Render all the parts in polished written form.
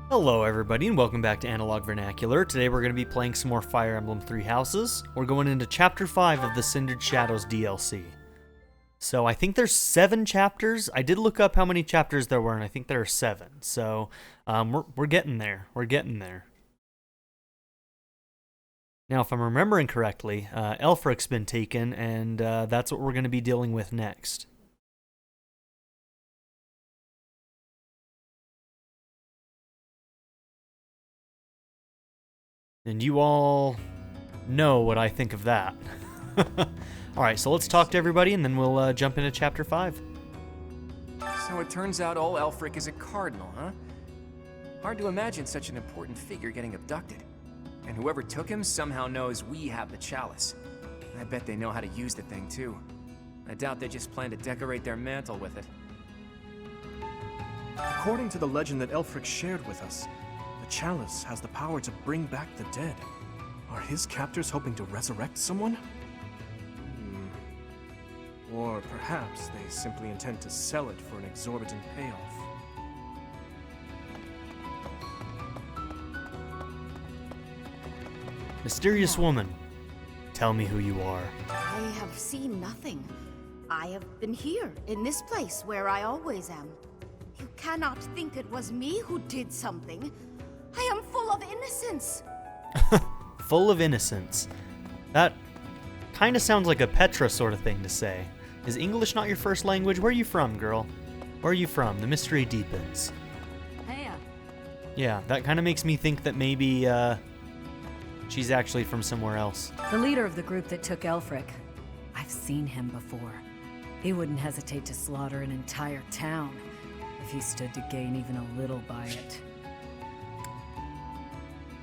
Hello everybody and welcome back to Analog Vernacular. Today we're going to be playing some more Fire Emblem Three Houses. We're going into Chapter 5 of the Cindered Shadows DLC. So I think there's 7 chapters. I did look up how many chapters there were and I think there are 7. So we're getting there. We're getting there. Now if I'm remembering correctly, Aelfric's been taken and that's what we're going to be dealing with next. And you all know what I think of that. Alright, so let's talk to everybody and then we'll jump into Chapter 5. So it turns out old Aelfric is a cardinal, huh? Hard to imagine such an important figure getting abducted. And whoever took him somehow knows we have the chalice. I bet they know how to use the thing too. I doubt they just plan to decorate their mantle with it. According to the legend that Aelfric shared with us, the chalice has the power to bring back the dead. Are his captors hoping to resurrect someone? Or perhaps they simply intend to sell it for an exorbitant payoff. Mysterious woman, tell me who you are. I have seen nothing. I have been here, in this place where I always am. You cannot think it was me who did something. I am full of innocence. Full of innocence. That kind of sounds like a Petra sort of thing to say. Is English not your first language? Where are you from, girl? Where are you from? The mystery deepens. Hey. Yeah, that kind of makes me think that maybe she's actually from somewhere else. The leader of the group that took Aelfric. I've seen him before. He wouldn't hesitate to slaughter an entire town if he stood to gain even a little by it.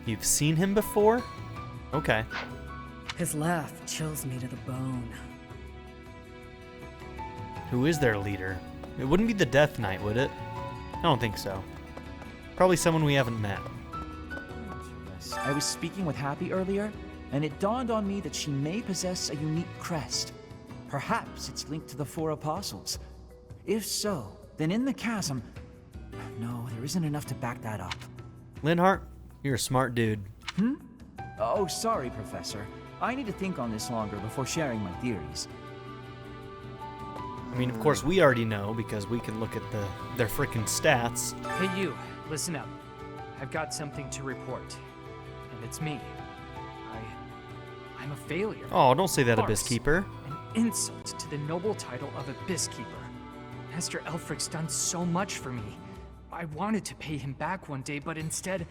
You've seen him before? Okay. His laugh chills me to the bone. Who is their leader? It wouldn't be the Death Knight, would it? I don't think so. Probably someone we haven't met. I was speaking with Hapi earlier, and it dawned on me that she may possess a unique crest. Perhaps it's linked to the 4 apostles. If so, then in the chasm... No, there isn't enough to back that up. Linhart, you're a smart dude. Oh, sorry, Professor. I need to think on this longer before sharing my theories. I mean, of course, we already know because we can look at their frickin' stats. Hey you, listen up. I've got something to report. And it's me. I'm a failure. Oh, don't say that, Farce. Abysskeeper. An insult to the noble title of Abysskeeper. Master Aelfric's done so much for me. I wanted to pay him back one day, but instead,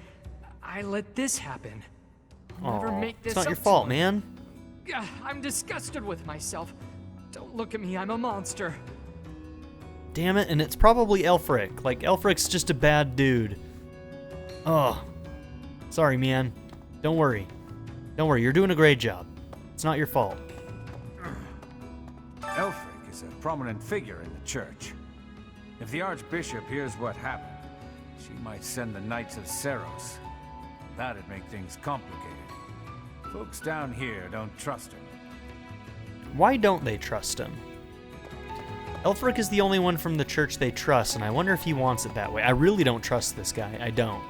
I let this happen. I'll never make this it's not up your to fault, him. man. I'm disgusted with myself. Don't look at me, I'm a monster. Damn it, and it's probably Aelfric. Like, Aelfric's just a bad dude. Oh. Sorry, man. Don't worry. Don't worry, you're doing a great job. It's not your fault. Aelfric is a prominent figure in the church. If the Archbishop hears what happened, she might send the Knights of Seros. That'd make things complicated. Folks down here don't trust him. Why don't they trust him? Aelfric is the only one from the church they trust, and I wonder if he wants it that way. I really don't trust this guy. I don't.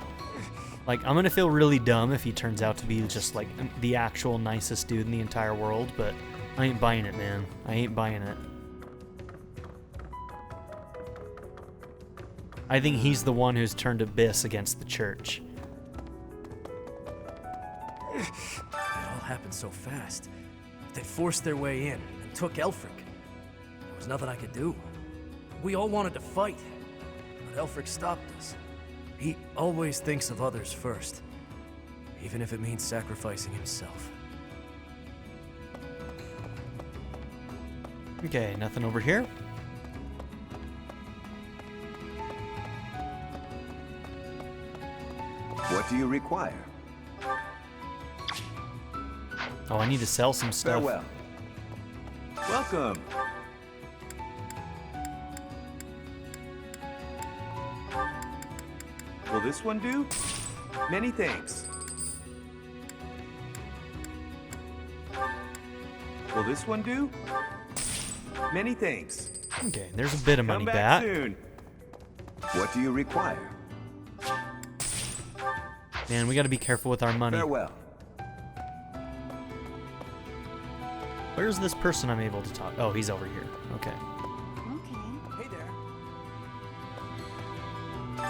Like, I'm gonna feel really dumb if he turns out to be just, like, the actual nicest dude in the entire world, but I ain't buying it, man. I ain't buying it. I think he's the one who's turned Abyss against the church. It all happened so fast. They forced their way in and took Aelfric. There was nothing I could do. We all wanted to fight, but Aelfric stopped us. He always thinks of others first, even if it means sacrificing himself. Okay, nothing over here. What do you require? Oh, I need to sell some stuff. Farewell. Welcome. Will this one do? Many thanks. Will this one do? Many thanks. Okay, there's a bit of money Come back soon. What do you require? Man, we gotta be careful with our money. Farewell. Where's this person I'm able to talk? Oh, he's over here. Okay. Okay. Hey there.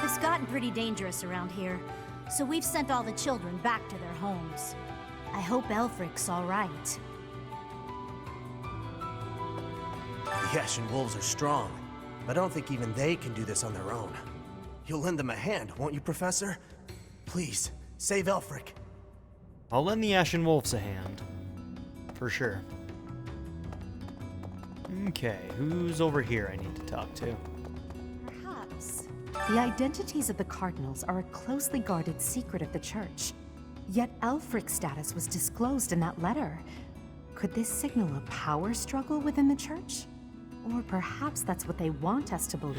It's gotten pretty dangerous around here, so we've sent all the children back to their homes. I hope Elfric's all right. The Ashen Wolves are strong. I don't think even they can do this on their own. You'll lend them a hand, won't you, Professor? Please, save Elfric. I'll lend the Ashen Wolves a hand. For sure. Okay, who's over here I need to talk to? Perhaps. The identities of the Cardinals are a closely guarded secret of the Church. Yet Elfric's status was disclosed in that letter. Could this signal a power struggle within the Church? Or perhaps that's what they want us to believe.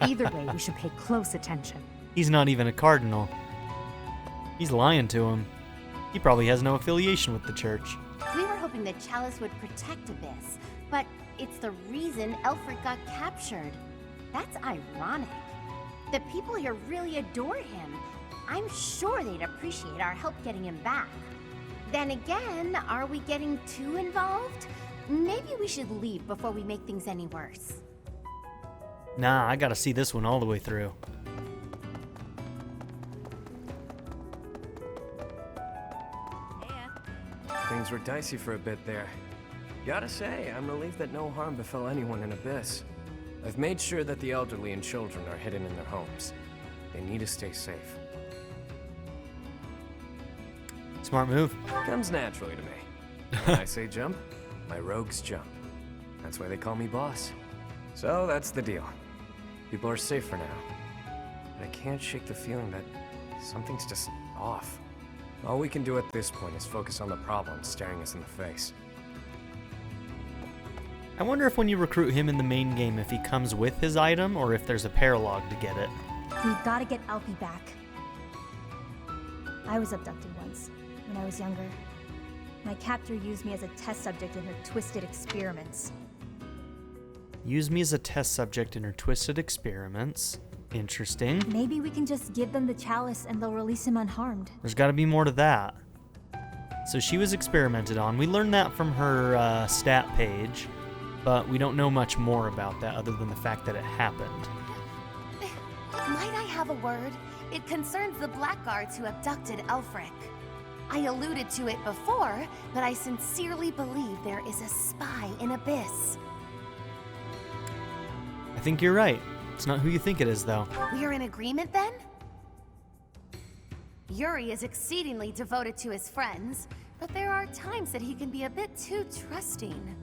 Either way, we should pay close attention. He's not even a cardinal. He's lying to him. He probably has no affiliation with the Church. We were hoping the chalice would protect Abyss, but it's the reason Elfric got captured. That's ironic. The people here really adore him. I'm sure they'd appreciate our help getting him back. Then again, are we getting too involved? Maybe we should leave before we make things any worse. Nah, I gotta see this one all the way through. Things were dicey for a bit there. Gotta say, I'm relieved that no harm befell anyone in Abyss. I've made sure that the elderly and children are hidden in their homes. They need to stay safe. Smart move. Comes naturally to me. When I say jump, my rogues jump. That's why they call me boss. So that's the deal. People are safe for now. But I can't shake the feeling that something's just off. All we can do at this point is focus on the problem staring us in the face. I wonder if when you recruit him in the main game, if he comes with his item or if there's a paralog to get it. We've got to get Alfie back. I was abducted once, when I was younger. My captor used me as a test subject in her twisted experiments. Use me as a test subject in her twisted experiments. Interesting. Maybe we can just give them the chalice and they'll release him unharmed. There's gotta be more to that. So she was experimented on. We learned that from her stat page, but we don't know much more about that other than the fact that it happened. Might I have a word? It concerns the blackguards who abducted Elfric. I alluded to it before, but I sincerely believe there is a spy in Abyss. I think you're right. It's not who you think it is, though. We're in agreement then? Yuri is exceedingly devoted to his friends, but there are times that he can be a bit too trusting.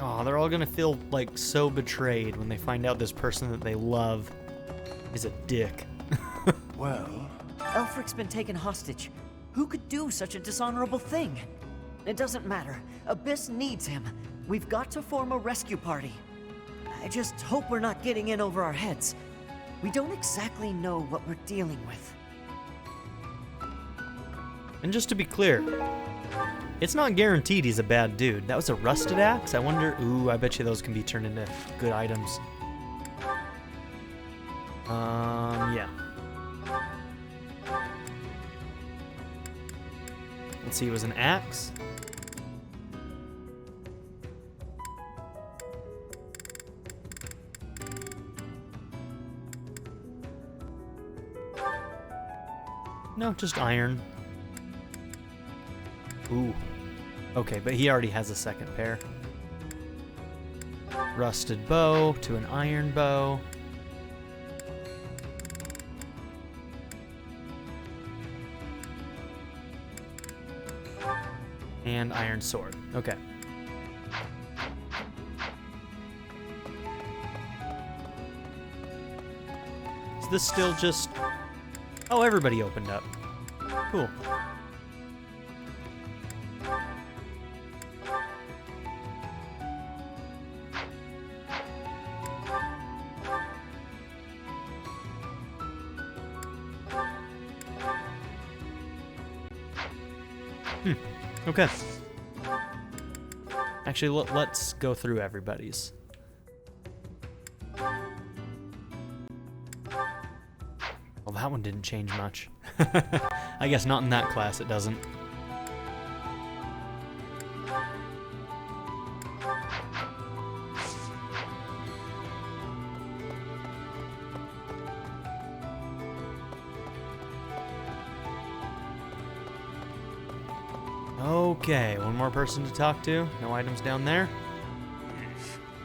Oh, they're all gonna feel like so betrayed when they find out this person that they love is a dick. Well, Elfric's been taken hostage. Who could do such a dishonorable thing? It doesn't matter. Abyss needs him. We've got to form a rescue party. I just hope we're not getting in over our heads. We don't exactly know what we're dealing with. And just to be clear, it's not guaranteed he's a bad dude. That was a rusted axe? I wonder... Ooh, I bet you those can be turned into good items. Yeah. Let's see, it was an axe. No, just iron. Ooh. Okay, but he already has a second pair. Rusted bow to an iron bow. And iron sword. Okay. Is this still just... Oh, everybody opened up. Cool. Okay. Actually, let's go through everybody's. that one didn't change much. I guess not in that class, it doesn't. Okay, one more person to talk to. No items down there.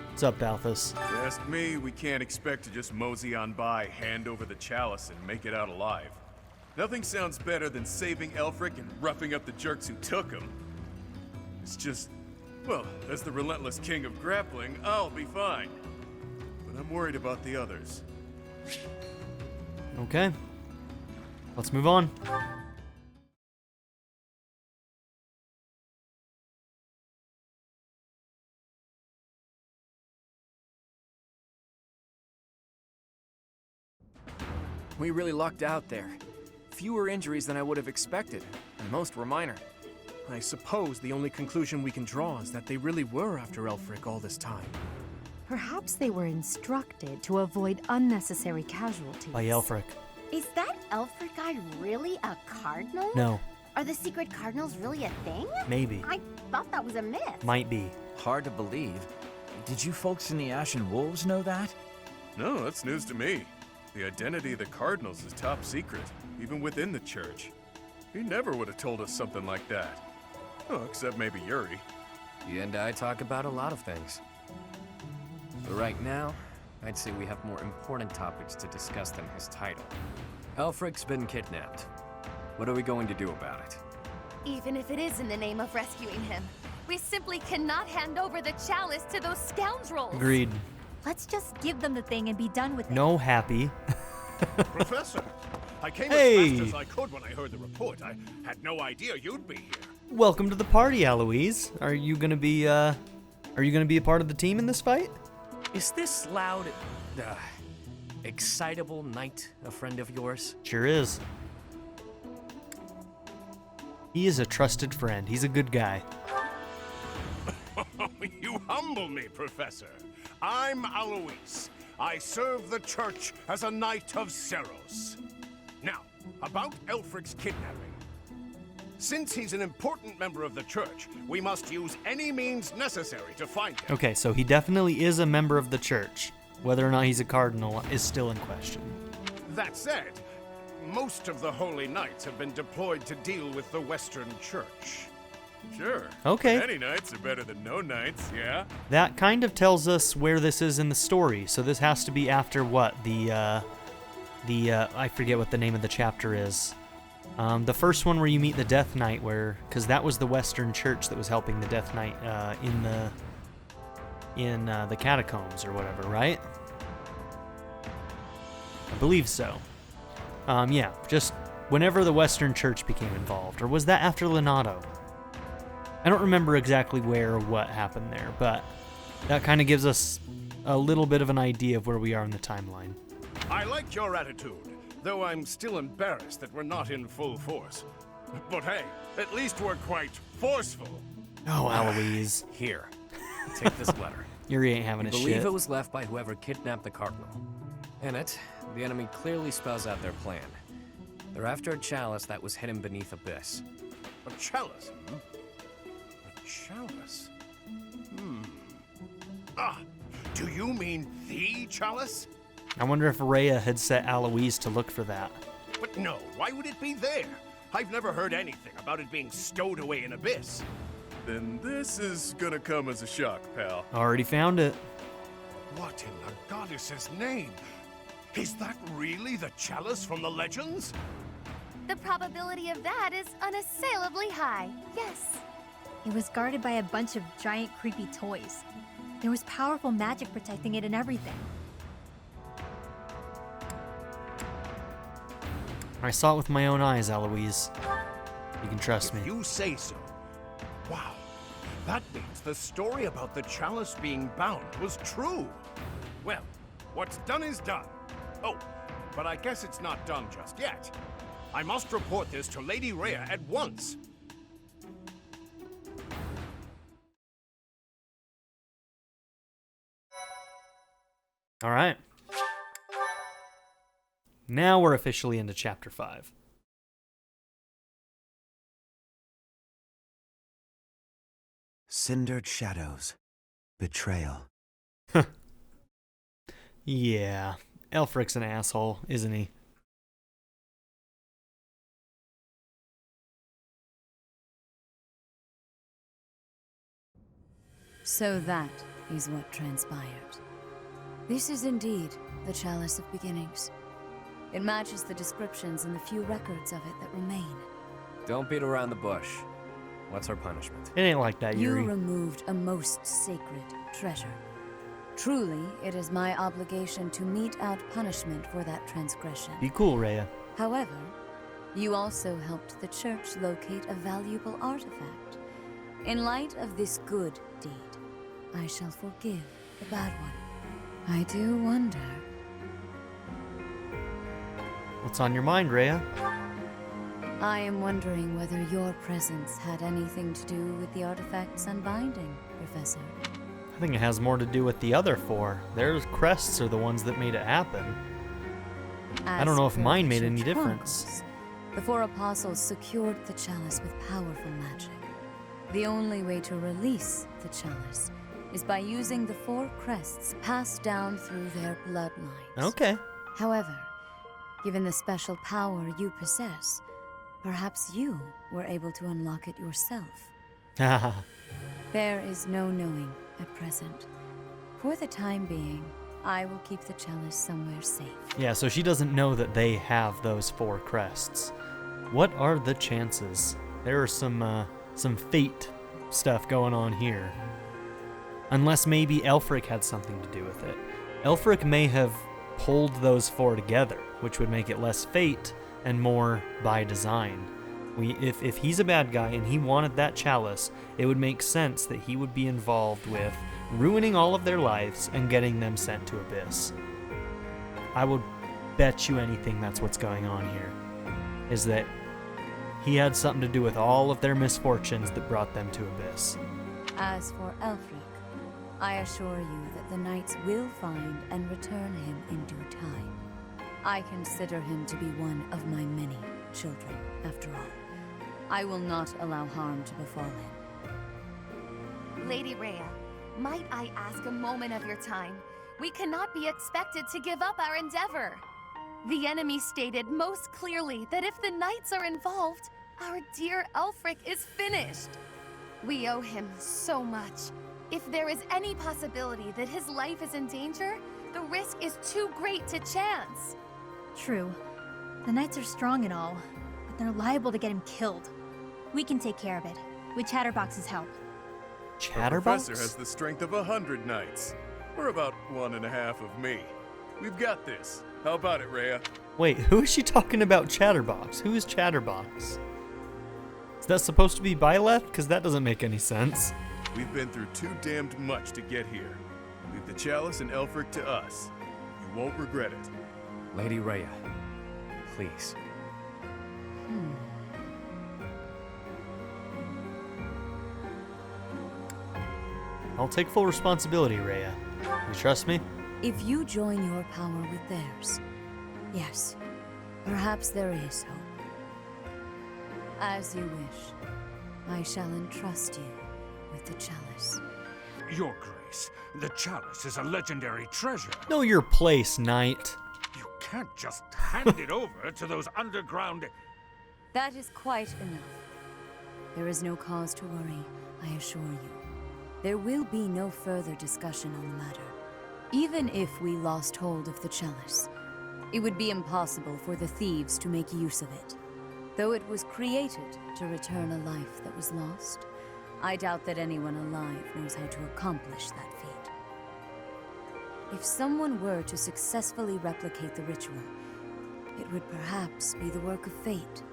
What's up, Balthus? If you ask me, we can't expect to just mosey on by, hand over the chalice, and make it out alive. Nothing sounds better than saving Elfric and roughing up the jerks who took him. It's just, well, as the relentless king of grappling, I'll be fine. But I'm worried about the others. Okay. Let's move on. We really lucked out there. Fewer injuries than I would have expected, and most were minor. I suppose the only conclusion we can draw is that they really were after Elfric all this time. Perhaps they were instructed to avoid unnecessary casualties. By Elfric. Is that Elfric guy really a cardinal? No. Are the secret cardinals really a thing? Maybe. I thought that was a myth. Might be. Hard to believe. Did you folks in the Ashen Wolves know that? No, that's news to me. The identity of the Cardinals is top secret, even within the church. He never would have told us something like that. Oh, except maybe Yuri. You and I talk about a lot of things. But right now, I'd say we have more important topics to discuss than his title. Elfric's been kidnapped. What are we going to do about it? Even if it is in the name of rescuing him, we simply cannot hand over the chalice to those scoundrels. Agreed. Let's just give them the thing and be done with it. No, Hapi. Professor, I came Hey. as fast as I could when I heard the report. I had no idea you'd be here. Welcome to the party, Eloise. Are you gonna be a part of the team in this fight? Is this loud, excitable knight a friend of yours? Sure is. He is a trusted friend. He's a good guy. You humble me, Professor. I'm Alois. I serve the church as a knight of Seros. Now, about Elfric's kidnapping. Since he's an important member of the church, we must use any means necessary to find him. Okay, so he definitely is a member of the church. Whether or not he's a cardinal is still in question. That said, most of the Holy Knights have been deployed to deal with the Western Church. Sure. Okay. Any knights are better than no knights, yeah? That kind of tells us where this is in the story. So this has to be after what? I forget what the name of the chapter is. The first one where you meet the Death Knight, because that was the Western Church that was helping the Death Knight in the catacombs or whatever, right? I believe so. Yeah, just whenever the Western Church became involved, or was that after Lenato? I don't remember exactly where or what happened there, but that kind of gives us a little bit of an idea of where we are in the timeline. I like your attitude, though I'm still embarrassed that we're not in full force. But hey, at least we're quite forceful. Oh, Eloise. Here, take this letter. Yuri ain't having I a shit. believe it was left by whoever kidnapped the Cardinal. In it, the enemy clearly spells out their plan. They're after a chalice that was hidden beneath Abyss. A chalice? A chalice? Ah, do you mean the chalice? I wonder if Rhea had set Eloise to look for that. But no, why would it be there? I've never heard anything about it being stowed away in Abyss. Then this is gonna come as a shock, pal. Already found it. What in the goddess's name? Is that really the chalice from the legends? The probability of that is unassailably high, yes. It was guarded by a bunch of giant creepy toys. There was powerful magic protecting it and everything. I saw it with my own eyes, Eloise. You can trust me. If you say so. Wow. That means the story about the chalice being bound was true. Well, what's done is done. Oh, but I guess it's not done just yet. I must report this to Lady Rhea at once. All right. now we're officially into Chapter 5. Cindered Shadows. Betrayal. Yeah, Elfric's an asshole, isn't he? So that is what transpired. This is indeed the Chalice of Beginnings. It matches the descriptions in the few records of it that remain. Don't beat around the bush. What's our punishment? It ain't like that, Yuri. You removed a most sacred treasure. Truly, it is my obligation to mete out punishment for that transgression. Be cool, Rhea. However, you also helped the church locate a valuable artifact. In light of this good deed, I shall forgive the bad one. I do wonder... What's on your mind, Rhea? I am wondering whether your presence had anything to do with the artifact's unbinding, Professor. I think it has more to do with the other four. Their crests are the ones that made it happen. I don't know if mine made any difference. The four apostles secured the chalice with powerful magic. The only way to release the chalice is by using the four crests passed down through their bloodlines. Okay. However, given the special power you possess, perhaps you were able to unlock it yourself. There is no knowing at present. For the time being, I will keep the chalice somewhere safe. Yeah, so she doesn't know that they have those four crests. What are the chances? There are some fate stuff going on here. Unless maybe Elfric had something to do with it. Elfric may have pulled those four together, which would make it less fate and more by design. If he's a bad guy and he wanted that chalice, it would make sense that he would be involved with ruining all of their lives and getting them sent to Abyss. I would bet you anything that's what's going on here, is that he had something to do with all of their misfortunes that brought them to Abyss. As for Elfric, I assure you that the knights will find and return him in due time. I consider him to be one of my many children, after all. I will not allow harm to befall him. Lady Rhea, might I ask a moment of your time? We cannot be expected to give up our endeavor. The enemy stated most clearly that if the knights are involved, our dear Elfric is finished. We owe him so much. If there is any possibility that his life is in danger, the risk is too great to chance. True. The knights are strong and all, but they're liable to get him killed. We can take care of it, with Chatterbox's help. Chatterbox? The professor has the strength of 100 knights. Or about 1.5 of me. We've got this. How about it, Rhea? Wait, who is she talking about Chatterbox? Who is Chatterbox? Is that supposed to be Byleth? Because that doesn't make any sense. We've been through too damned much to get here. Leave the chalice and Elfric to us. You won't regret it. Lady Rhea, please. I'll take full responsibility, Rhea. You trust me? If you join your power with theirs, yes, perhaps there is hope. As you wish, I shall entrust you with the chalice. Your Grace, the chalice is a legendary treasure. Know your place, knight. You can't just hand it over to those underground... That is quite enough. There is no cause to worry, I assure you. There will be no further discussion on the matter. Even if we lost hold of the chalice, it would be impossible for the thieves to make use of it. Though it was created to return a life that was lost, I doubt that anyone alive knows how to accomplish that feat. If someone were to successfully replicate the ritual, it would perhaps be the work of fate.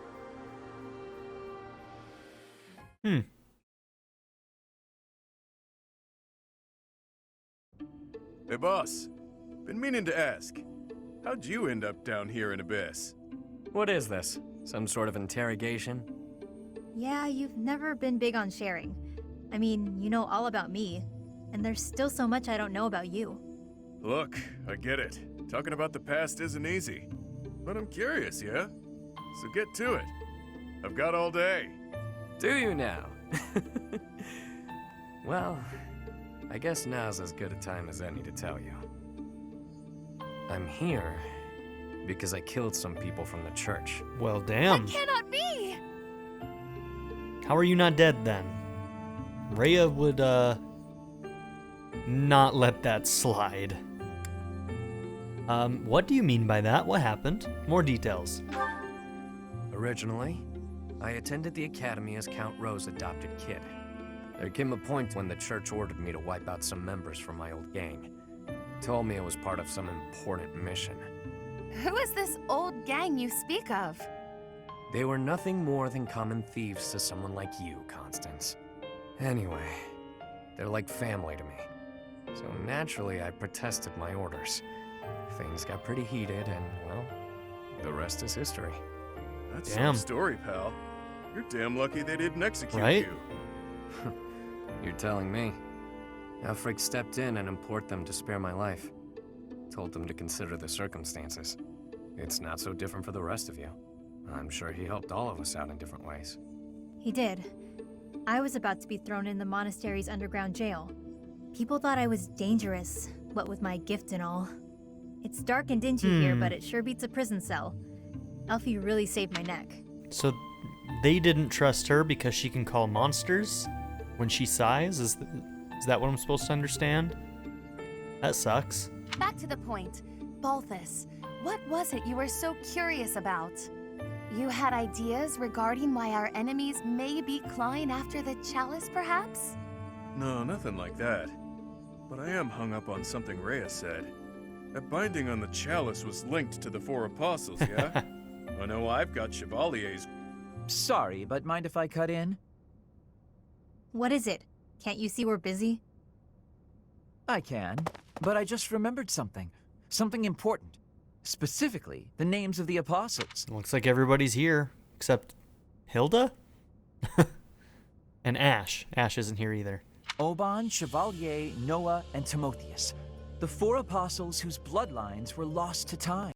Hey, boss. Been meaning to ask. How'd you end up down here in Abyss? What is this? Some sort of interrogation? Yeah, you've never been big on sharing. I mean, you know all about me, and there's still so much I don't know about you. Look, I get it. Talking about the past isn't easy. but I'm curious, yeah? So get to it. I've got all day. Do you now? Well, I guess now's as good a time as any to tell you. I'm here because I killed some people from the church. Well, damn. That cannot be! How are you not dead then? Rhea would, not let that slide. What do you mean by that? What happened? More details. Originally, I attended the academy as Count Rowe's adopted kid. There came a point when the church ordered me to wipe out some members from my old gang. Told me it was part of some important mission. Who is this old gang you speak of? They were nothing more than common thieves to someone like you, Constance. Anyway, they're like family to me. So naturally, I protested my orders. Things got pretty heated, and, well, the rest is history. That's some story, pal. You're damn lucky they didn't execute you. You're telling me. Elfric stepped in and implored them to spare my life. Told them to consider the circumstances. It's not so different for the rest of you. I'm sure he helped all of us out in different ways. He did. I was about to be thrown in the monastery's underground jail. People thought I was dangerous, what with my gift and all. It's dark and dingy here, but it sure beats a prison cell. Elfie really saved my neck. So they didn't trust her because she can call monsters when she sighs? Is that what I'm supposed to understand? That sucks. Back to the point. Balthus, what was it you were so curious about? You had ideas regarding why our enemies may be clawing after the chalice, perhaps? No, nothing like that. But I am hung up on something Rhea said. That binding on the chalice was linked to the four apostles, yeah? I know I've got Chevalier's... Sorry, but mind if I cut in? What is it? Can't you see we're busy? I can, but I just remembered something. Something important. Specifically, the names of the apostles. Looks like everybody's here, except Hilda? And Ash. Ash isn't here either. Oban, Chevalier, Noah, and Timotheus. The four apostles whose bloodlines were lost to time.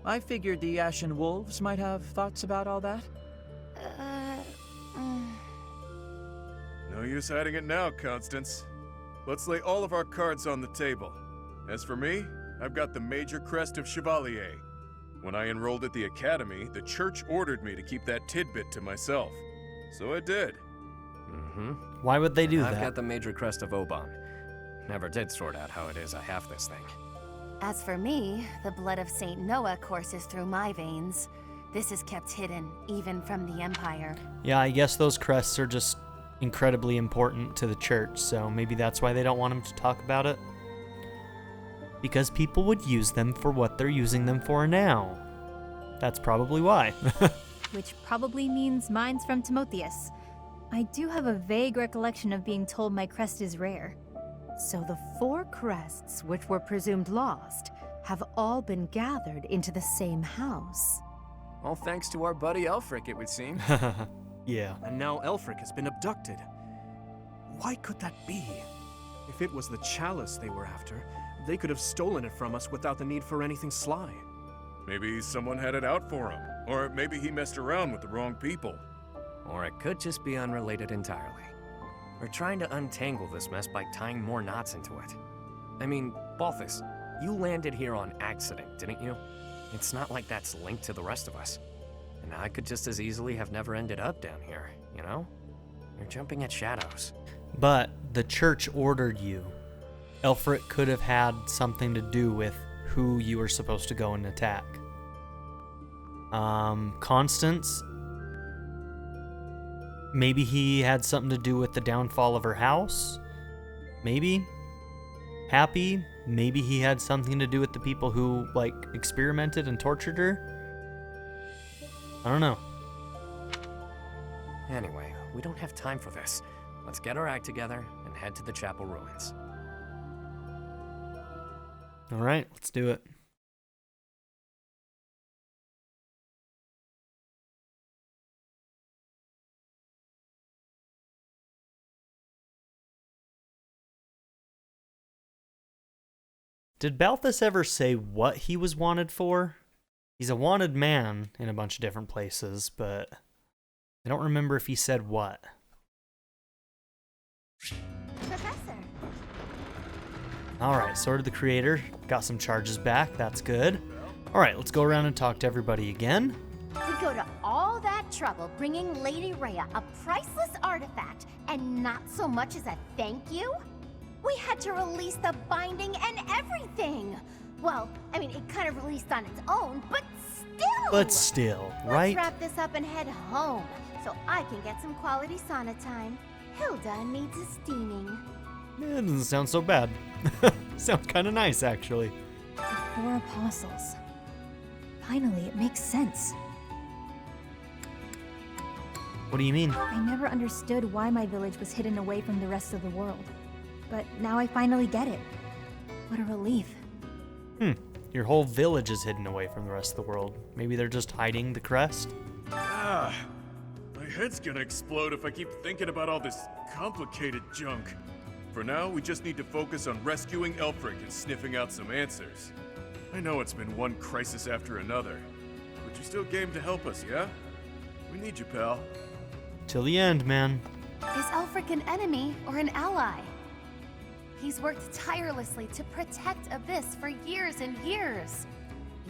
I figured the Ashen Wolves might have thoughts about all that. No use hiding it now, Constance. Let's lay all of our cards on the table. As for me, I've got the major crest of Chevalier. When I enrolled at the academy, the church ordered me to keep that tidbit to myself. So I did. Why would they do that? I've got the major crest of Oban. Never did sort out how it is I have this thing. As for me, the blood of Saint Noah courses through my veins. This is kept hidden, even from the Empire. Yeah, I guess those crests are just incredibly important to the church, so maybe that's why they don't want him to talk about it. Because people would use them for what they're using them for now. That's probably why. Which probably means mine's from Timotheus. I do have a vague recollection of being told my crest is rare. So the four crests, which were presumed lost, have all been gathered into the same house. All thanks to our buddy Elfric, it would seem. Yeah. And now Elfric has been abducted. Why could that be? If it was the chalice they were after, they could have stolen it from us without the need for anything sly. Maybe someone had it out for him. Or maybe he messed around with the wrong people. Or it could just be unrelated entirely. We're trying to untangle this mess by tying more knots into it. I mean, Balthus, you landed here on accident, didn't you? It's not like that's linked to the rest of us. And I could just as easily have never ended up down here, you know? You're jumping at shadows. But the church ordered you. Elfric could have had something to do with who you were supposed to go and attack. Constance? Maybe he had something to do with the downfall of her house? Maybe? Hapi? Maybe he had something to do with the people who, like, experimented and tortured her? I don't know. Anyway, we don't have time for this. Let's get our act together and head to the chapel ruins. All right, let's do it. Did Balthus ever say what he was wanted for? He's a wanted man in a bunch of different places, but I don't remember if he said what. Professor. Alright, Sword of the Creator. Got some charges back. That's good. Alright, let's go around and talk to everybody again. We go to all that trouble bringing Lady Rhea a priceless artifact, and not so much as a thank you? We had to release the binding and everything! Well, I mean, it kind of released on its own, but still! But still, right? Let's wrap this up and head home, so I can get some quality sauna time. Hilda needs a steaming. It doesn't sound so bad. Sounds kind of nice, actually. The 4 apostles. Finally, it makes sense. What do you mean? I never understood why my village was hidden away from the rest of the world. But now I finally get it. What a relief. Your whole village is hidden away from the rest of the world. Maybe they're just hiding the crest? My head's gonna explode if I keep thinking about all this complicated junk. For now, we just need to focus on rescuing Elfric and sniffing out some answers. I know it's been one crisis after another, but you're still game to help us, yeah? We need you, pal. Till the end, man. Is Elfric an enemy or an ally? He's worked tirelessly to protect Abyss for years and years.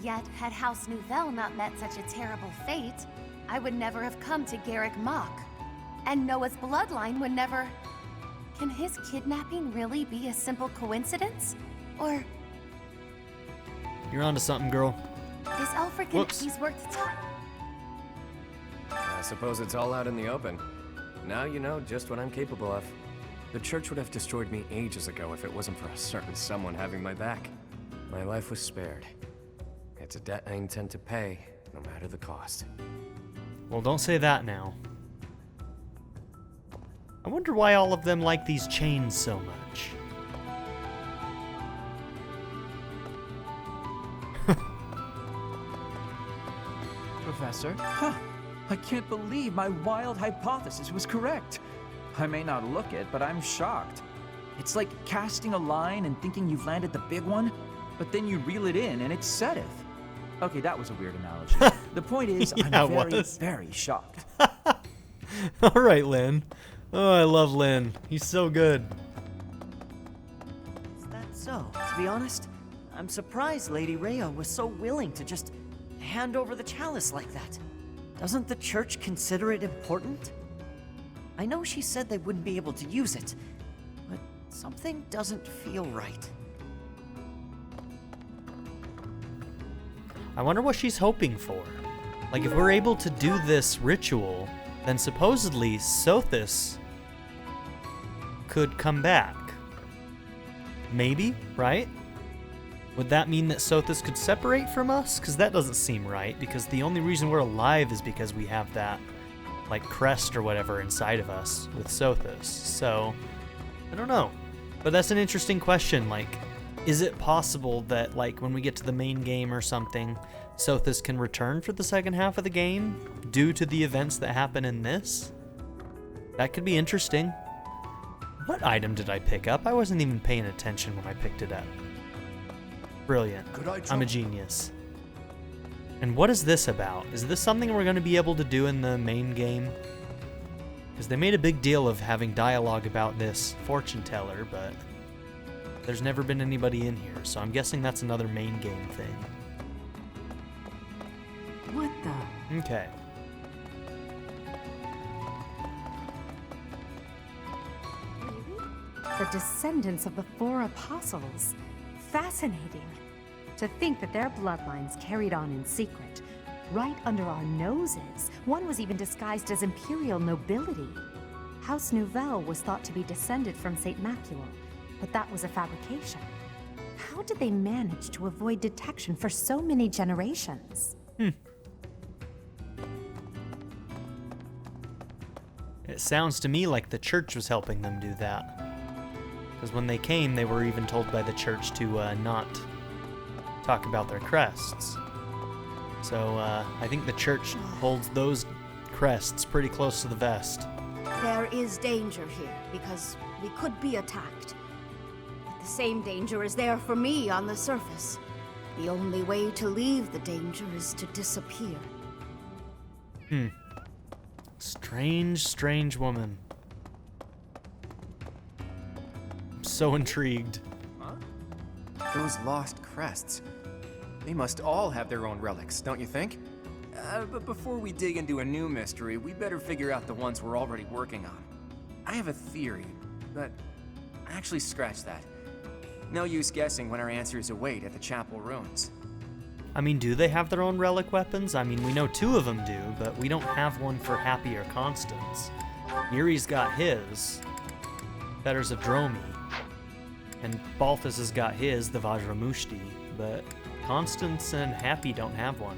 Yet, had House Nouvelle not met such a terrible fate, I would never have come to Garreg Mach. And Noah's bloodline would never... Can his kidnapping really be a simple coincidence? Or You're onto something, girl. is Elfric and he's worked I suppose it's all out in the open. Now you know just what I'm capable of. The church would have destroyed me ages ago if it wasn't for a certain someone having my back. My life was spared. It's a debt I intend to pay, no matter the cost. Well, don't say that now. I wonder why all of them like these chains so much. Professor? Huh. I can't believe my wild hypothesis was correct. I may not look it, but I'm shocked. It's like casting a line and thinking you've landed the big one, but then you reel it in and it's Sedith. Okay, that was a weird analogy. The point is, Yeah, I'm it was. very shocked. All right, Lynn. Oh, I love Lynn. He's so good. Is that so? To be honest, I'm surprised Lady Rhea was so willing to just hand over the chalice like that. Doesn't the church consider it important? I know she said they wouldn't be able to use it, but something doesn't feel right. I wonder what she's hoping for. Like, if we're able to do this ritual, then supposedly Sothis could come back. Maybe, right? Would that mean that Sothis could separate from us? Because that doesn't seem right, because the only reason we're alive is because we have that, like, crest or whatever inside of us with Sothis. So, I don't know. But that's an interesting question. Like, is it possible that, like, when we get to the main game or something, Sothis can return for the second half of the game due to the events that happen in this? That could be interesting. What item did I pick up? I wasn't even paying attention when I picked it up. Brilliant. I'm a genius. And what is this about? Is this something we're going to be able to do in the main game? Because they made a big deal of having dialogue about this fortune teller, but there's never been anybody in here, so I'm guessing that's another main game thing. What the? Okay. The descendants of the 4 apostles. Fascinating. To think that their bloodlines carried on in secret, right under our noses. One was even disguised as imperial nobility. House Nouvelle was thought to be descended from St. Macule, but that was a fabrication. How did they manage to avoid detection for so many generations? It sounds to me like the church was helping them do that. Because when they came, they were even told by the church to not talk about their crests. So I think the church holds those crests pretty close to the vest. There is danger here, because we could be attacked. But the same danger is there for me on the surface. The only way to leave the danger is to disappear. Strange, strange woman. I'm so intrigued. Those lost crests. They must all have their own relics, don't you think? But before we dig into a new mystery, we better figure out the ones we're already working on. I have a theory, but actually scratch that. No use guessing when our answers await at the chapel ruins. I mean, do they have their own relic weapons? I mean, we know 2 of them do, but we don't have one for Hapi or Constance. Yuri's got his, Fetters of Dromi, and Balthus has got his, the Vajramushti, but Constance and Hapi don't have one.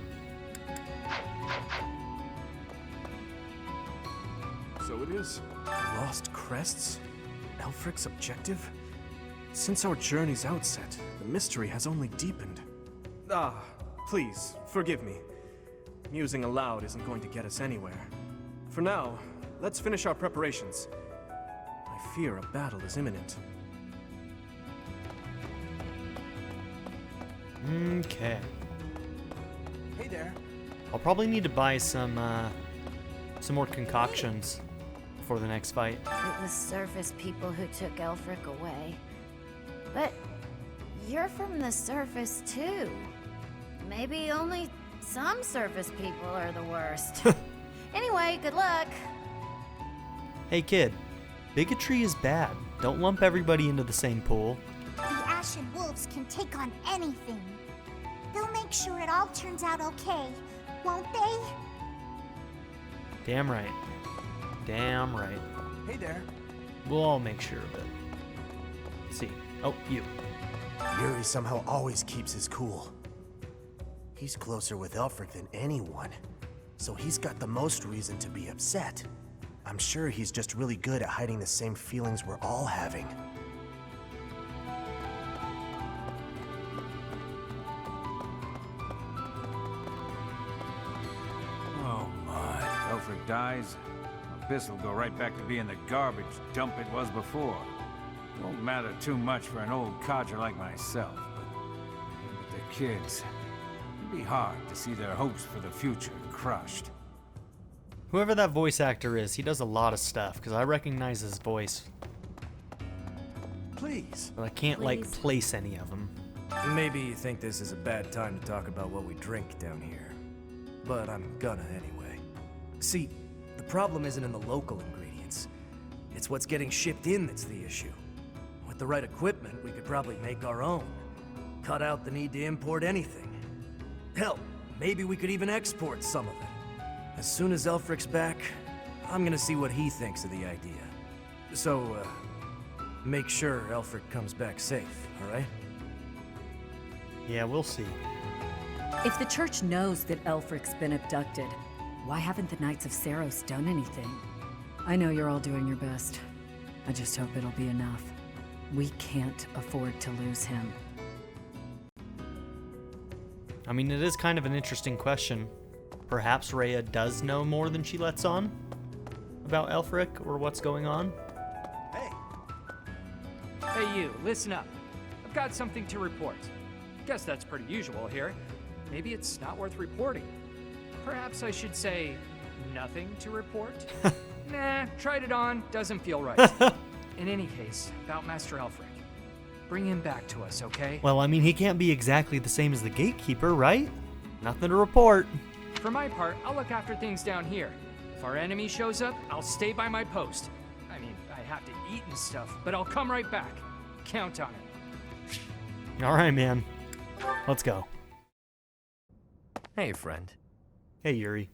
So it is. Lost crests? Elfric's objective? Since our journey's outset, the mystery has only deepened. Please, forgive me. Musing aloud isn't going to get us anywhere. For now, let's finish our preparations. I fear a battle is imminent. Okay. Hey there. I'll probably need to buy some more concoctions for the next fight. It was surface people who took Elfric away. But you're from the surface too. Maybe only some surface people are the worst. Anyway, good luck. Hey kid, bigotry is bad. Don't lump everybody into the same pool. The Ashen Wolves can take on anything. They'll make sure it all turns out okay, won't they? Damn right. Damn right. Hey there. We'll all make sure of it. Let's see. Oh, you. Yuri somehow always keeps his cool. He's closer with Elfric than anyone, so he's got the most reason to be upset. I'm sure he's just really good at hiding the same feelings we're all having. Oh my. Elfric dies, Abyss will go right back to being the garbage dump it was before. Won't matter too much for an old codger like myself, but the kids, it'd be hard to see their hopes for the future crushed. Whoever that voice actor is, he does a lot of stuff, because I recognize his voice. Please. But I can't, like, place any of them. Maybe you think this is a bad time to talk about what we drink down here. But I'm gonna anyway. See, the problem isn't in the local ingredients. It's what's getting shipped in that's the issue. With the right equipment, we could probably make our own. Cut out the need to import anything. Hell, maybe we could even export some of it. As soon as Elfric's back, I'm gonna see what he thinks of the idea. So, make sure Elfric comes back safe, alright? Yeah, we'll see. If the church knows that Elfric's been abducted, why haven't the Knights of Seiros done anything? I know you're all doing your best. I just hope it'll be enough. We can't afford to lose him. I mean, it is kind of an interesting question. Perhaps Rhea does know more than she lets on about Elfric or what's going on. Hey you, listen up. I've got something to report. Guess that's pretty usual here. Maybe it's not worth reporting. Perhaps I should say nothing to report? Nah, tried it on, doesn't feel right. In any case, about Master Elfric. Bring him back to us, okay? Well, I mean, he can't be exactly the same as the Gatekeeper, right? Nothing to report. For my part, I'll look after things down here. If our enemy shows up, I'll stay by my post. I mean, I have to eat and stuff, but I'll come right back. Count on it. All right, man. Let's go. Hey, friend. Hey, Yuri.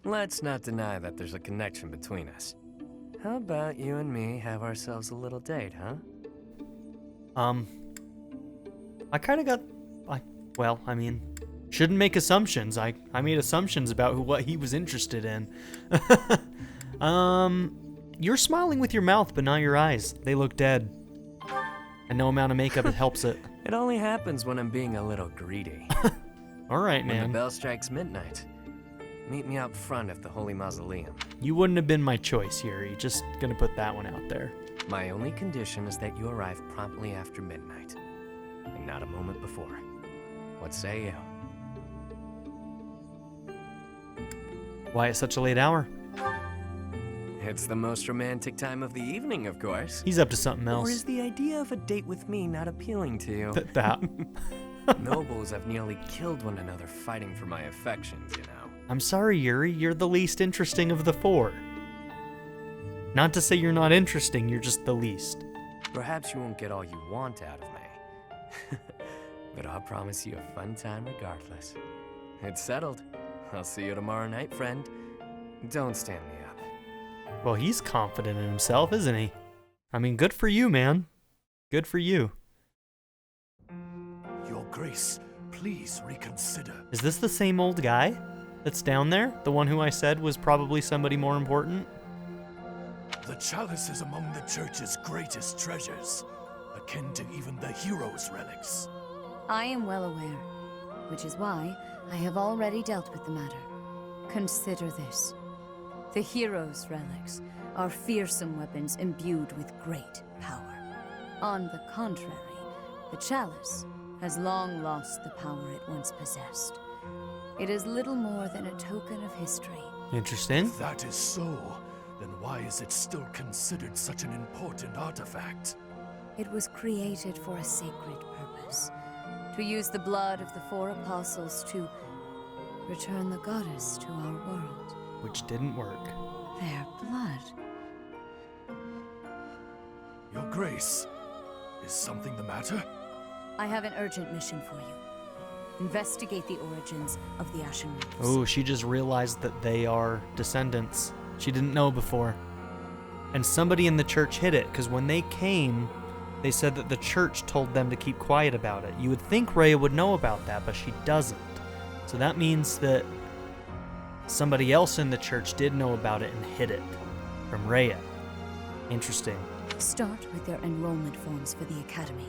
Let's not deny that there's a connection between us. How about you and me have ourselves a little date, huh? I kind of got... well, I mean, shouldn't make assumptions. I made assumptions about what he was interested in. You're smiling with your mouth, but not your eyes. They look dead. And no amount of makeup helps it. It only happens when I'm being a little greedy. All right, man. When the bell strikes midnight, meet me out front of the Holy Mausoleum. You wouldn't have been my choice, Yuri. Just gonna put that one out there. My only condition is that you arrive promptly after midnight. and not a moment before. What say you? Why at such a late hour? It's the most romantic time of the evening, of course. He's up to something else. Or is the idea of a date with me not appealing to you? That. Nobles have nearly killed one another fighting for my affections, you know. I'm sorry, Yuri. You're the least interesting of the four. Not to say you're not interesting, you're just the least. Perhaps you won't get all you want out of me. But I'll promise you a fun time regardless. It's settled. I'll see you tomorrow night, friend. Don't stand me up. Well, he's confident in himself, isn't he? I mean, good for you, man. Good for you. Your Grace, please reconsider. Is this the same old guy that's down there? The one who I said was probably somebody more important? The chalice is among the church's greatest treasures, akin to even the heroes' relics. I am well aware, which is why I have already dealt with the matter. Consider this. The heroes' relics are fearsome weapons imbued with great power. On the contrary, the chalice has long lost the power it once possessed. It is little more than a token of history. Interesting. If that is so, then why is it still considered such an important artifact? It was created for a sacred purpose. To use the blood of the four apostles to return the goddess to our world. Which didn't work. Their blood. Your Grace, is something the matter? I have an urgent mission for you. Investigate the origins of the Ashen Wolves. Oh, she just realized that they are descendants. She didn't know before. And somebody in the church hid it, because when they came, they said that the church told them to keep quiet about it. You would think Rhea would know about that, but she doesn't. So that means that somebody else in the church did know about it and hid it from Rhea. Interesting. Start with their enrollment forms for the academy.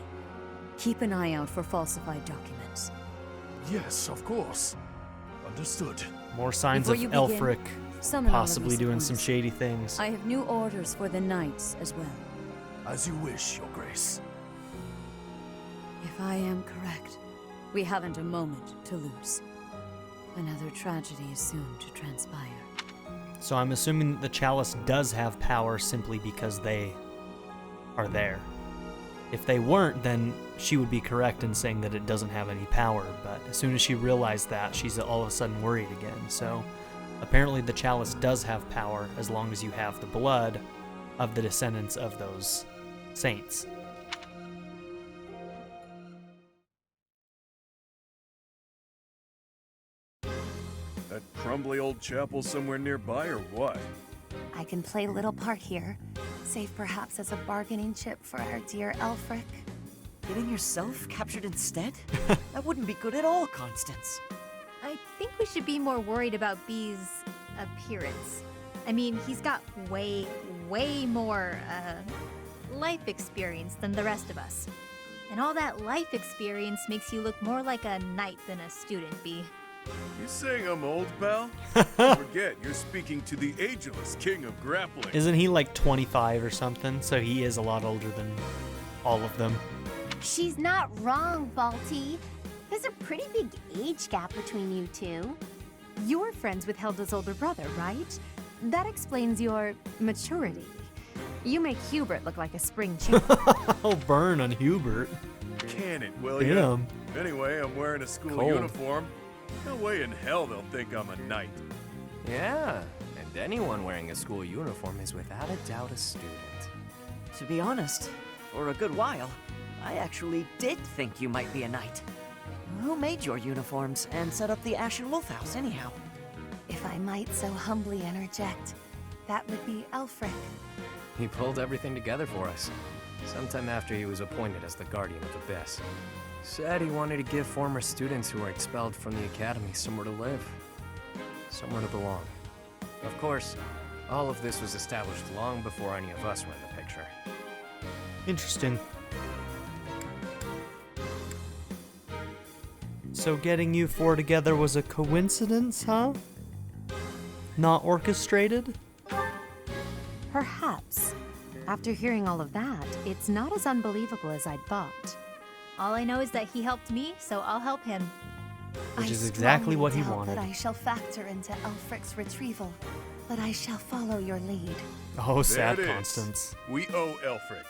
Keep an eye out for falsified documents. Yes, of course. Understood. More signs Before of you begin, Elfric summon all of possibly his doing some opponents. shady things. I have new orders for the knights as well. As you wish, Your Grace. If I am correct, we haven't a moment to lose. Another tragedy is soon to transpire. So I'm assuming that the chalice does have power simply because they are there. If they weren't, then she would be correct in saying that it doesn't have any power, but as soon as she realized that, she's all of a sudden worried again. So apparently the chalice does have power as long as you have the blood of the descendants of those saints. That crumbly old chapel somewhere nearby, or what? I can play a little part here, save perhaps as a bargaining chip for our dear Elfric. Getting yourself captured instead? That wouldn't be good at all, Constance. I think we should be more worried about B's appearance. I mean, he's got way more, life experience than the rest of us. And all that life experience makes you look more like a knight than a student, B. You saying I'm old, pal? Forget, you're speaking to the ageless king of grappling. Isn't he like 25 or something? So he is a lot older than all of them. She's not wrong, Balti. There's a pretty big age gap between you two. You're friends with Hilda's older brother, right? That explains your maturity. You make Hubert look like a spring chicken. Oh, burn on Hubert. Can it, will ya? Damn. Anyway, I'm wearing a school Cold. uniform. No way in hell they'll think I'm a knight. Yeah, and anyone wearing a school uniform is without a doubt a student. To be honest, for a good while, I actually did think you might be a knight. Who made your uniforms and set up the Ashen Wolf house, anyhow? If I might so humbly interject, that would be Elfric. He pulled everything together for us, sometime after he was appointed as the Guardian of Abyss. Said he wanted to give former students who were expelled from the academy somewhere to live, somewhere to belong. Of course, all of this was established long before any of us were in the picture. Interesting. So getting you four together was a coincidence, huh? Not orchestrated? Perhaps. After hearing all of that, it's not as unbelievable as I'd thought. All I know is that he helped me, so I'll help him. Which is exactly what he doubt wanted. that I shall factor into Elfric's retrieval, but I shall follow your lead. Oh, sad There it is. Constance. We owe Elfric.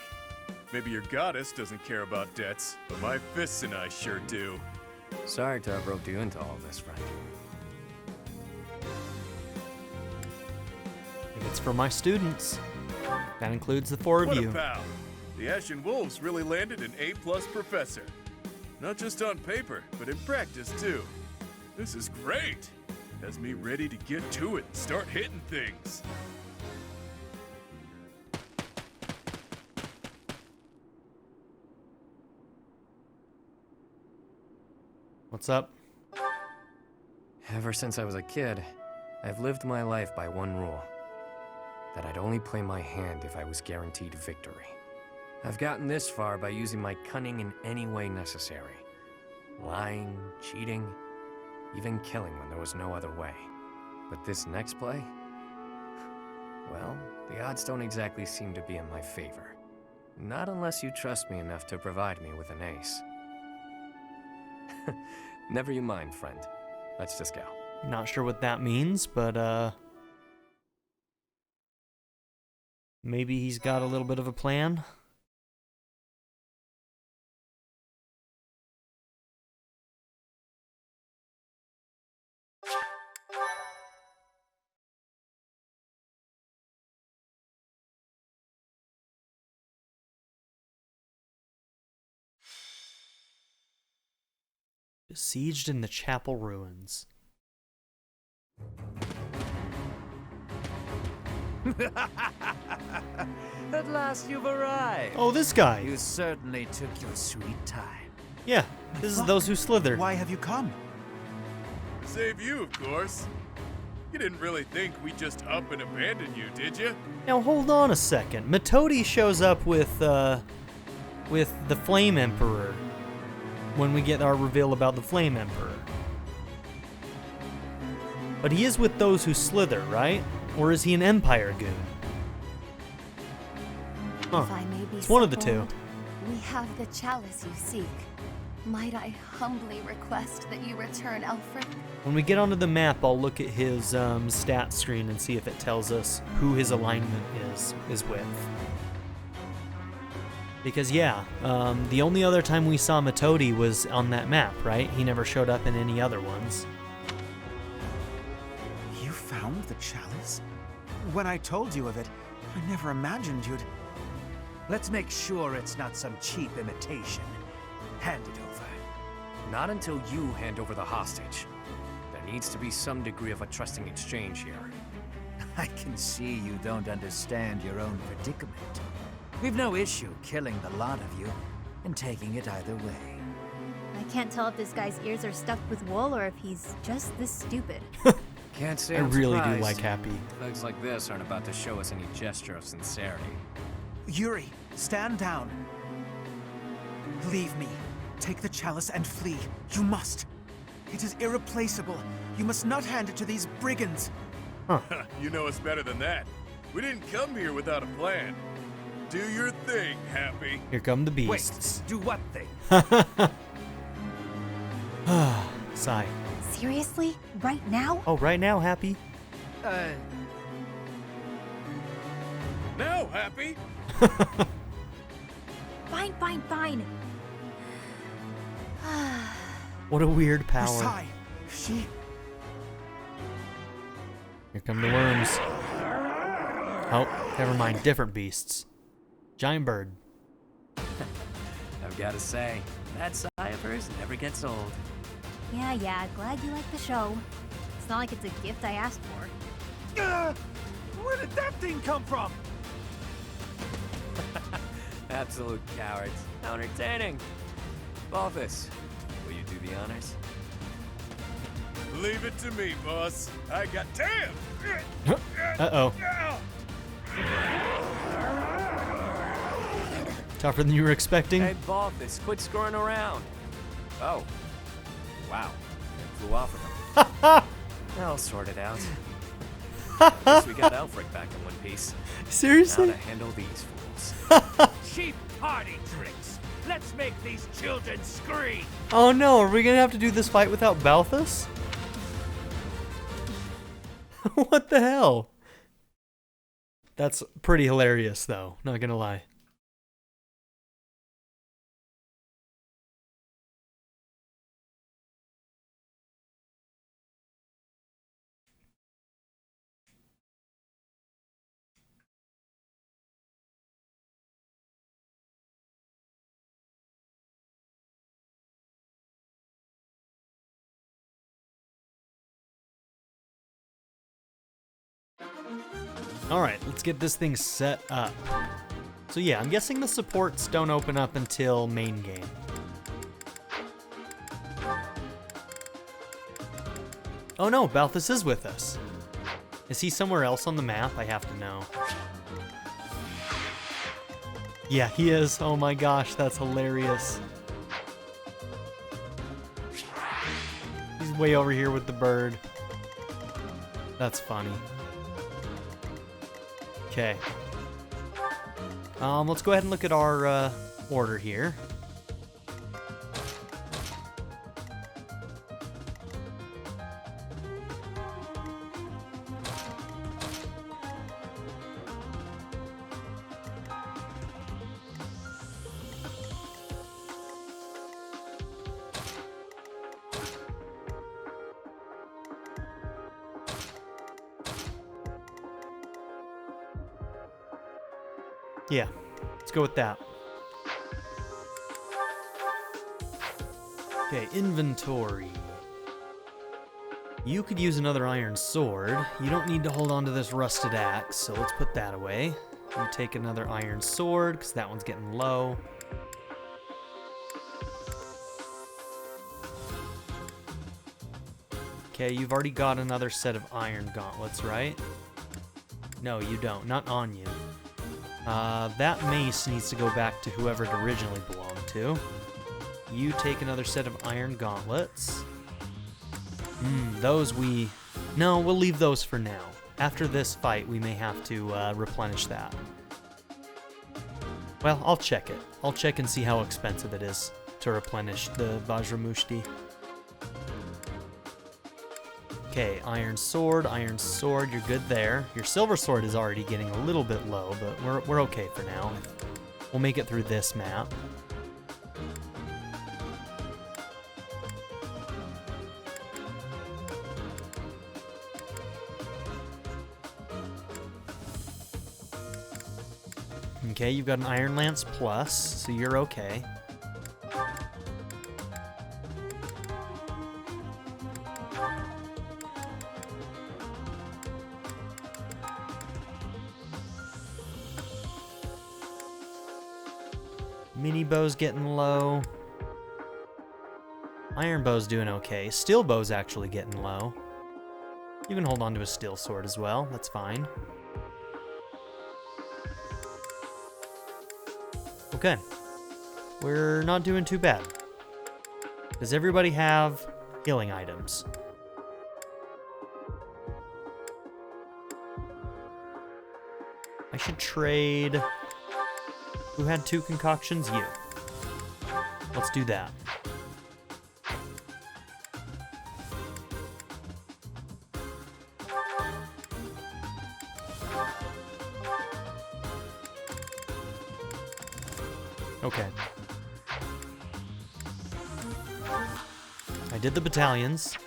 Maybe your goddess doesn't care about debts, but my fists and I sure do. Sorry to have roped you into all this, friend. If it's for my students, that includes the 4 of What you. a pal! The Ashen Wolves really landed an A+ professor. Not just on paper, but in practice too. This is great! Has me ready to get to it and start hitting things. What's up? Ever since I was a kid, I've lived my life by one rule. That I'd only play my hand if I was guaranteed victory. I've gotten this far by using my cunning in any way necessary. Lying, cheating, even killing when there was no other way. But this next play? Well, the odds don't exactly seem to be in my favor. Not unless you trust me enough to provide me with an ace. Never you mind, friend. Let's just go. Not sure what that means, but maybe he's got a little bit of a plan. Besieged in the chapel ruins. At last you've arrived. Oh, this guy. You certainly took your sweet time. Yeah, this is those who slither. Why have you come? To save you, of course. You didn't really think we'd just up and abandon you, did you? Now hold on a second. Metodi shows up with the Flame Emperor when we get our reveal about the Flame Emperor. But he is with those who slither, right? Or is he an Empire goon? Huh. If I may be It's so one of the two. bold, we have the chalice you seek. Might I humbly request that you return Elfric? When we get onto the map, I'll look at his stat screen and see if it tells us who his alignment is with. Because yeah, the only other time we saw Metodi was on that map, right? He never showed up in any other ones. You found the chalice? When I told you of it, I never imagined you'd... Let's make sure it's not some cheap imitation. Hand it over. Not until you hand over the hostage. There needs to be some degree of a trusting exchange here. I can see you don't understand your own predicament. We've no issue killing the lot of you and taking it either way. I can't tell if this guy's ears are stuffed with wool or if he's just this stupid. Can't say I I'm really do surprised. like Hapi. Thugs like this aren't about to show us any gesture of sincerity. Yuri, stand down. Leave me. Take the chalice and flee. You must. It is irreplaceable. You must not hand it to these brigands. You know us better than that. We didn't come here without a plan. Do your thing, Happy. Here come the beasts. Wait, do what thing? Sigh. Seriously? Right now? Oh, right now, Happy? Now, Happy. Fine. What a weird power. Sai, she... Here come the worms. Oh, never mind. Different beasts. Giant bird. I've got to say, that sigh of hers never gets old. Yeah, glad you like the show. It's not like it's a gift I asked for. Where did that thing come from? Absolute cowards. How entertaining. Balthus, will you do the honors? Leave it to me, boss. I got... Damn! Uh-oh. Tougher than you were expecting? Hey, Balthus, quit screwing around. Oh. Wow. It flew off of him. I'll sort it out. Guess we got Elfric back in one piece. Seriously? Now to handle these fools. Cheap party tricks. Let's make these children scream! Oh no, are we gonna have to do this fight without Balthus? What the hell? That's pretty hilarious though, not gonna lie. Alright, let's get this thing set up. So yeah, I'm guessing the supports don't open up until main game. Oh no, Balthus is with us. Is he somewhere else on the map? I have to know. Yeah, he is. Oh my gosh, that's hilarious. He's way over here with the bird. That's funny. Okay. Let's go ahead and look at our order here. Yeah, let's go with that. Okay, inventory. You could use another iron sword. You don't need to hold on to this rusted axe, so let's put that away. You take another iron sword, because that one's getting low. Okay, you've already got another set of iron gauntlets, right? No, you don't. Not on you. That mace needs to go back to whoever it originally belonged to. You take another set of iron gauntlets. No, we'll leave those for now. After this fight, we may have to replenish that. Well, I'll check it. I'll check and see how expensive it is to replenish the Vajramushti. Okay, iron sword, you're good there. Your silver sword is already getting a little bit low, but we're okay for now. We'll make it through this map. Okay, you've got an Iron Lance Plus, so you're okay. Mini bow's getting low. Iron bow's doing okay. Steel bow's actually getting low. You can hold on to a steel sword as well. That's fine. Okay. We're not doing too bad. Does everybody have healing items? I should trade... Who had 2 concoctions? You. Let's do that. Okay. I did the battalions.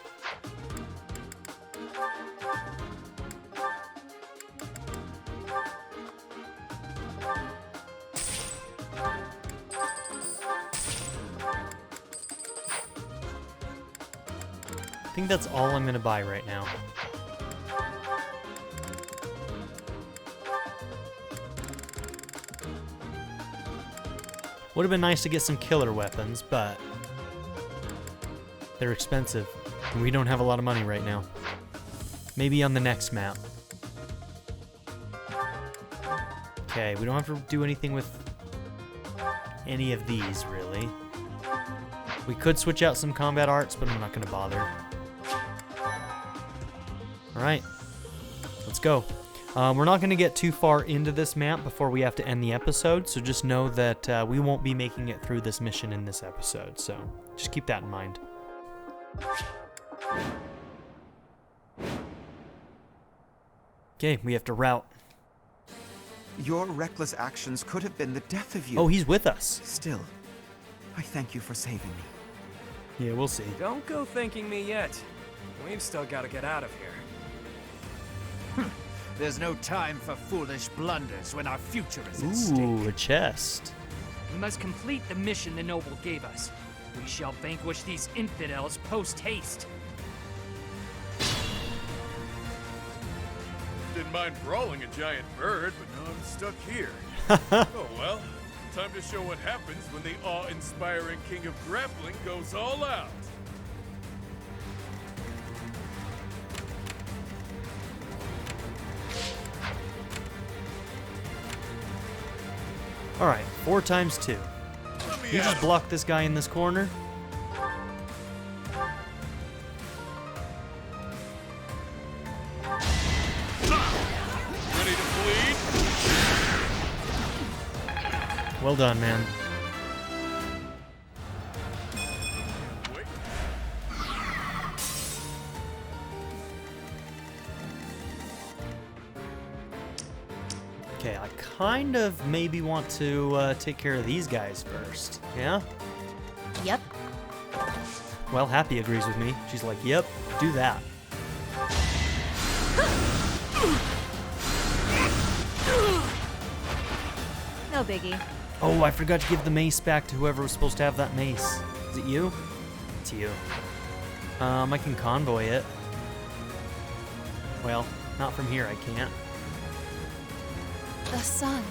I think that's all I'm gonna buy right now. Would have been nice to get some killer weapons, but they're expensive, and we don't have a lot of money right now. Maybe on the next map. Okay, we don't have to do anything with any of these, really. We could switch out some combat arts, but I'm not going to bother. Alright, let's go. We're not going to get too far into this map before we have to end the episode, so just know that we won't be making it through this mission in this episode, so just keep that in mind. Okay, we have to route. Your reckless actions could have been the death of you. Oh, he's with us. Still, I thank you for saving me. Yeah, we'll see. Don't go thanking me yet. We've still got to get out of here. There's no time for foolish blunders when our future is at stake. Ooh, a chest. We must complete the mission the noble gave us. We shall vanquish these infidels post-haste. Didn't mind brawling a giant bird, but now I'm stuck here. Oh well, time to show what happens when the awe-inspiring king of grappling goes all out. Alright, 4 times 2. You just block this guy in this corner. Ready to bleed? Well done, man. Okay, I kind of maybe want to take care of these guys first. Yeah? Yep. Well, Hapi agrees with me. She's like, yep, do that. No biggie. Oh, I forgot to give the mace back to whoever was supposed to have that mace. Is it you? It's you. I can convoy it. Well, not from here, I can't. The sun.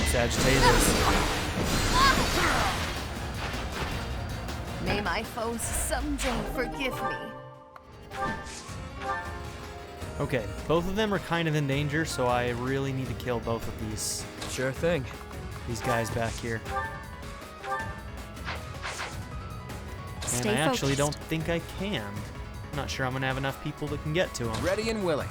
Sagittarius. May my foes someday forgive me. Okay, both of them are kind of in danger, so I really need to kill both of these. Sure thing. These guys back here. Stay and I actually focused. don't think I can. I'm not sure I'm gonna have enough people that can get to them. Ready and willing.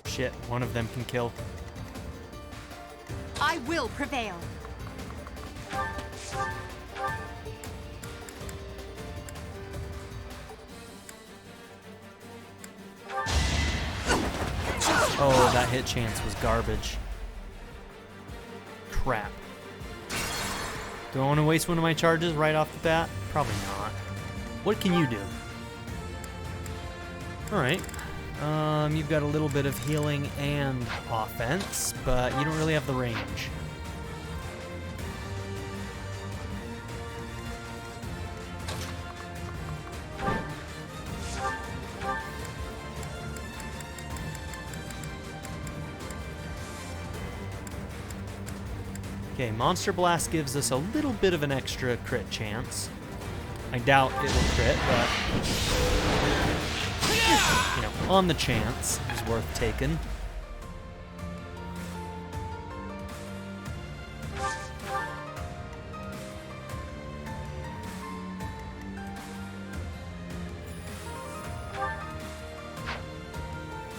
Shit, one of them can kill. I will prevail. Oh, that hit chance was garbage. Crap. Do I want to waste one of my charges right off the bat? Probably not. What can you do? Alright. You've got a little bit of healing and offense, but you don't really have the range. Okay, Monster Blast gives us a little bit of an extra crit chance. I doubt it will crit, but you know, on the chance is worth taking.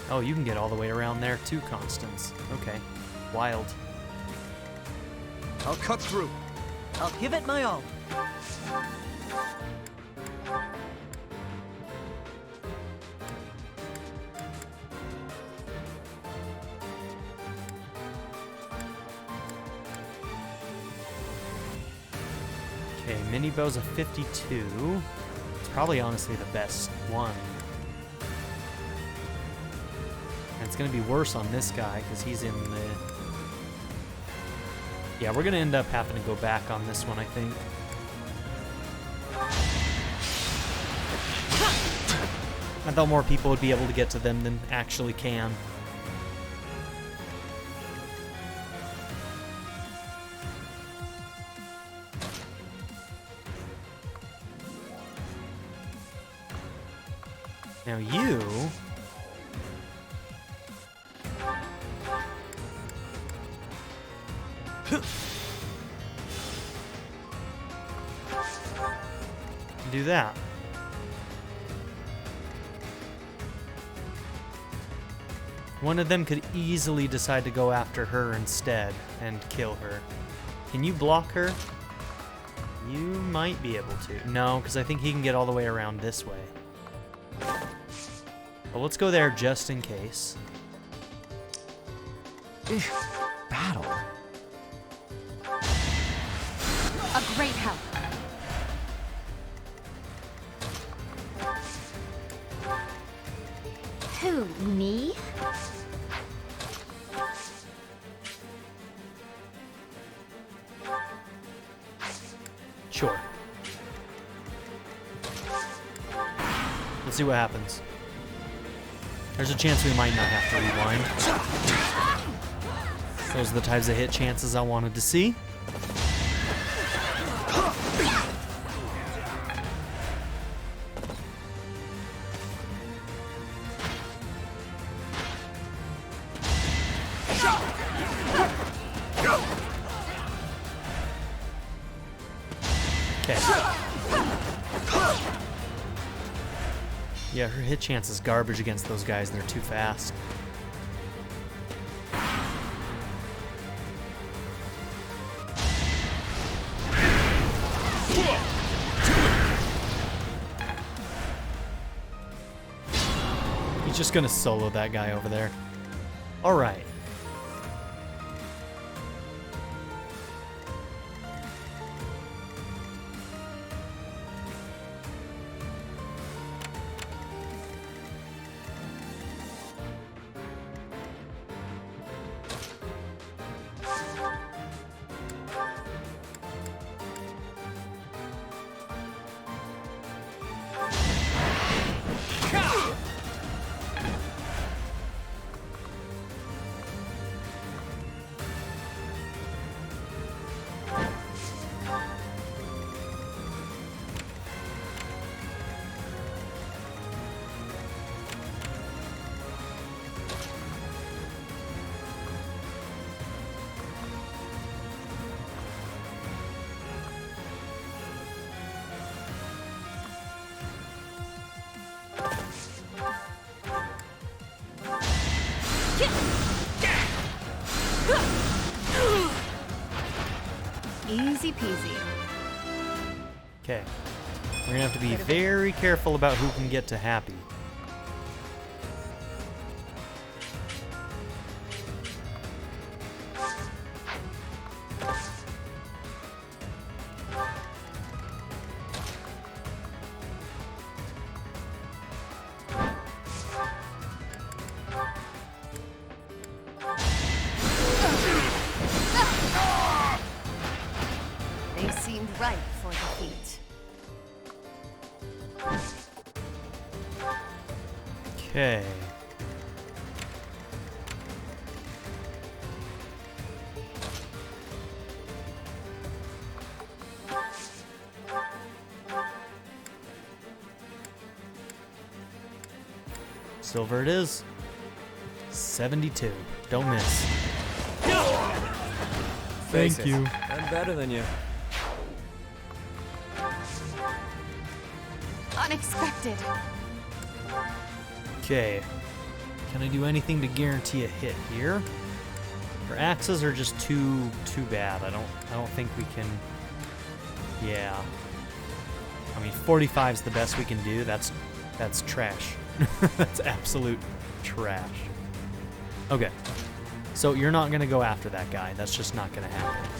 Oh, you can get all the way around there too, Constance. Okay, wild. I'll cut through. I'll give it my all. Okay, mini bow's a 52. It's probably honestly the best one. And it's gonna be worse on this guy because he's in the... Yeah, we're gonna end up having to go back on this one, I think. I thought more people would be able to get to them than actually can. Now you... do that. One of them could easily decide to go after her instead and kill her. Can you block her? You might be able to. No, because I think he can get all the way around this way. Well, let's go there just in case. Battle. A great help. Who, me? Sure. Let's see what happens. There's a chance we might not have to rewind. Those are the types of hit chances I wanted to see. Yeah, her hit chance is garbage against those guys, and they're too fast. He's just gonna solo that guy over there. All right. Easy peasy. Okay. We're gonna have to be very careful about who can get to Hapi. They seemed ripe for defeat. Okay. Silver it is. 72. Don't miss. Face Thank it, you. I'm better than you. Unexpected. Okay. Can I do anything to guarantee a hit here? Our axes are just too bad. I don't think we can. Yeah. I mean, 45 is the best we can do. That's trash. That's absolute trash. Okay. So you're not gonna go after that guy. That's just not gonna happen.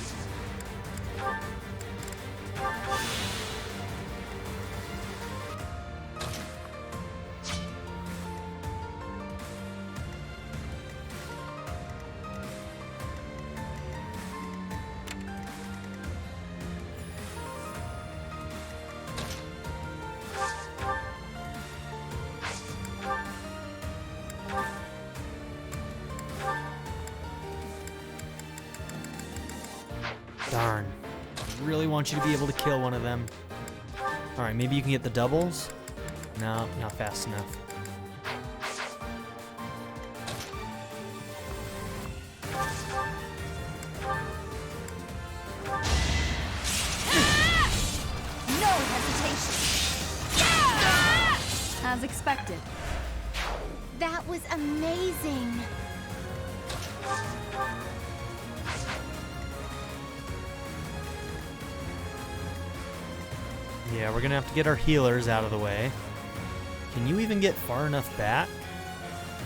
Darn. I really want you to be able to kill one of them. Alright, maybe you can get the doubles? No, not fast enough. as expected. That was amazing. Yeah, we're gonna have to get our healers out of the way. Can you even get far enough back?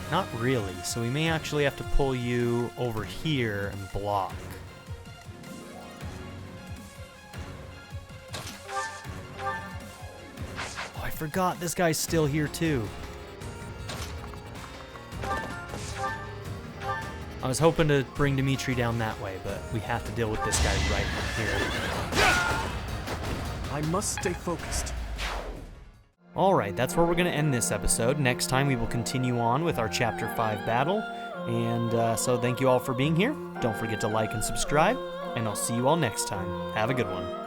Not really, so we may actually have to pull you over here and block. Oh, I forgot this guy's still here too. I was hoping to bring Dimitri down that way, but we have to deal with this guy right here. I must stay focused. Alright, that's where we're going to end this episode. Next time we will continue on with our Chapter 5 battle. And so thank you all for being here. Don't forget to like and subscribe, and I'll see you all next time. Have a good one.